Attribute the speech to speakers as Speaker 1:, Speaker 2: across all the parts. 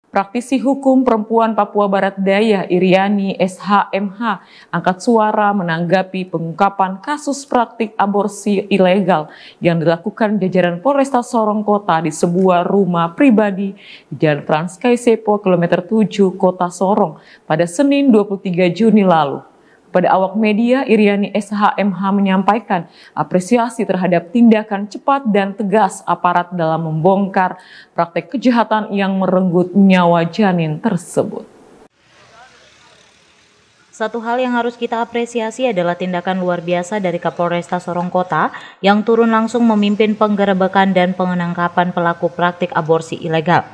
Speaker 1: Praktisi hukum perempuan Papua Barat Daya Iriani SHMH angkat suara menanggapi pengungkapan kasus praktik aborsi ilegal yang dilakukan jajaran Polresta Sorong Kota di sebuah rumah pribadi di Jalan Trans Kaisepo kilometer 7 Kota Sorong pada Senin 23 Juni lalu. Pada awak media, Iriani SHMH menyampaikan apresiasi terhadap tindakan cepat dan tegas aparat dalam membongkar praktek kejahatan yang merenggut nyawa janin tersebut.
Speaker 2: Satu hal yang harus kita apresiasi adalah tindakan luar biasa dari Kapolresta Sorong Kota yang turun langsung memimpin penggerebekan dan penangkapan pelaku praktik aborsi ilegal.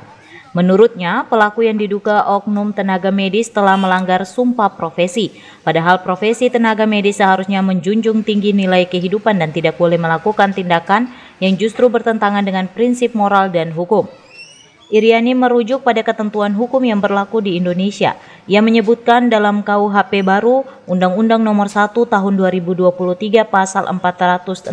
Speaker 2: Menurutnya, pelaku yang diduga oknum tenaga medis telah melanggar sumpah profesi. Padahal profesi tenaga medis seharusnya menjunjung tinggi nilai kehidupan dan tidak boleh melakukan tindakan yang justru bertentangan dengan prinsip moral dan hukum. Iriani merujuk pada ketentuan hukum yang berlaku di Indonesia. Ia menyebutkan dalam KUHP baru, Undang-Undang Nomor 1 Tahun 2023 Pasal 463,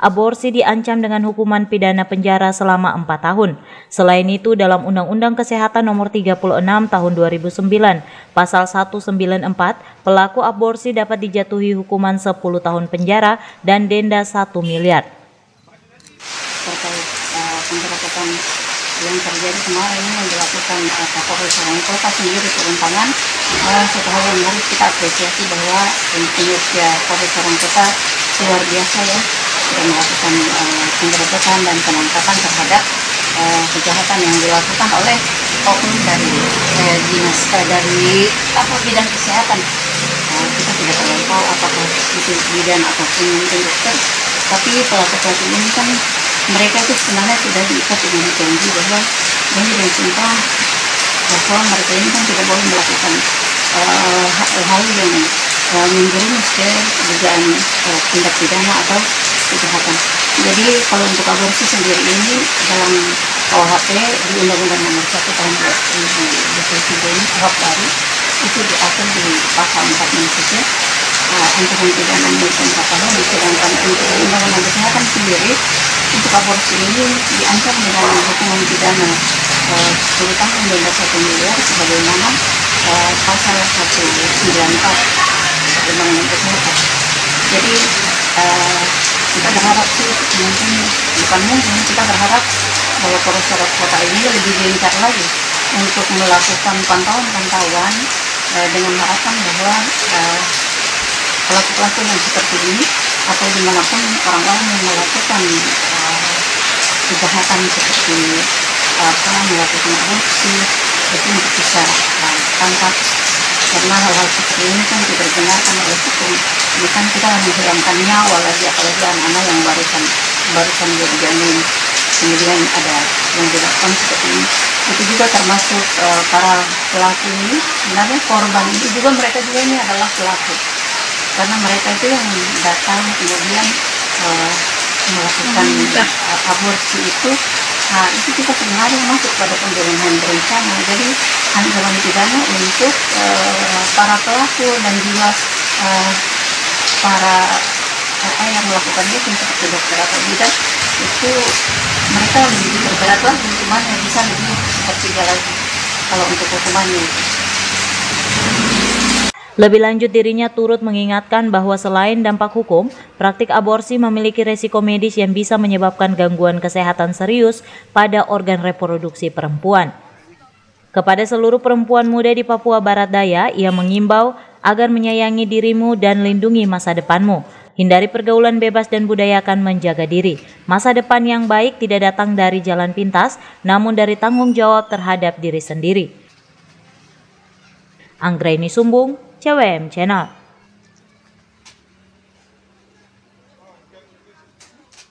Speaker 2: aborsi diancam dengan hukuman pidana penjara selama 4 tahun. Selain itu, dalam Undang-Undang Kesehatan Nomor 36 Tahun 2009 Pasal 194, pelaku aborsi dapat dijatuhi hukuman 10 tahun penjara dan denda 1 miliar.
Speaker 3: Terkait penggerebekan yang terjadi kemarin yang dilakukan Kapolres Sorong Kota sendiri turun tangan, satu hal yang harus kita apresiasi bahwa kinerja Polres Sorong Kota luar biasa ya, sudah melakukan penggerebekan dan penangkapan terhadap kejahatan yang dilakukan oleh oknum dari dinas dari bidang kesehatan. Kita tidak tahu apakah itu bidan ataupun dokter, tapi pelaku-pelaku ini kan mereka itu sebenarnya sudah diikat dengan janji bahwa janji dan sumpah bahwa mereka ini kan tidak boleh melakukan hal-hal yang menjerumus ke dugaan tindak pidana atau kejahatan. Jadi kalau untuk aborsi sendiri ini dalam KUHP di Undang-Undang Nomor 1 Tahun 2023 ini KUHP baru itu diatur di pasal 4 saja ancaman pidana maupun 4 tahun, sedangkan untuk Undang-Undang Kesehatan sendiri untuk aborsi ini diancam dengan hukuman pidana 10 tahun denda 1 miliar sebagaimana pasal 194 Undang-Undang Kesehatan. Jadi kita berharap sih bukan mungkin kita berharap bahwa Polres Sorong Kota ini lebih gencar lagi untuk melakukan pantauan dengan harapan bahwa pelaku-pelaku yang seperti ini atau dimanapun orang-orang yang melakukan kejahatan seperti melakukan aborsi itu untuk bisa tangkap, karena hal-hal seperti ini kan tidak dibenarkan oleh hukum. Ini kan kita menghilangkan nyawa lagi, apalagi anak-anak yang barusan jadi janin, kemudian ada yang dilakukan seperti ini. Itu juga termasuk para pelaku ini, sebenarnya korban itu juga mereka juga ini adalah pelaku, karena mereka itu yang datang kemudian melakukan aborsi itu kita sebenarnya masuk pada pembunuhan berencana. Jadi ancaman pidana untuk para pelaku dan juga para yang melakukan itu seperti dokter atau bidan, itu mereka lebih diperberat lagi hukumannya, bisa lebih sepertiga lagi kalau untuk hukumannya.
Speaker 2: Lebih lanjut, dirinya turut mengingatkan bahwa selain dampak hukum, praktik aborsi memiliki resiko medis yang bisa menyebabkan gangguan kesehatan serius pada organ reproduksi perempuan. Kepada seluruh perempuan muda di Papua Barat Daya, ia mengimbau agar menyayangi dirimu dan lindungi masa depanmu. Hindari pergaulan bebas dan budayakan menjaga diri. Masa depan yang baik tidak datang dari jalan pintas, namun dari tanggung jawab terhadap diri sendiri. Anggraini Sumbung, CWM Channel.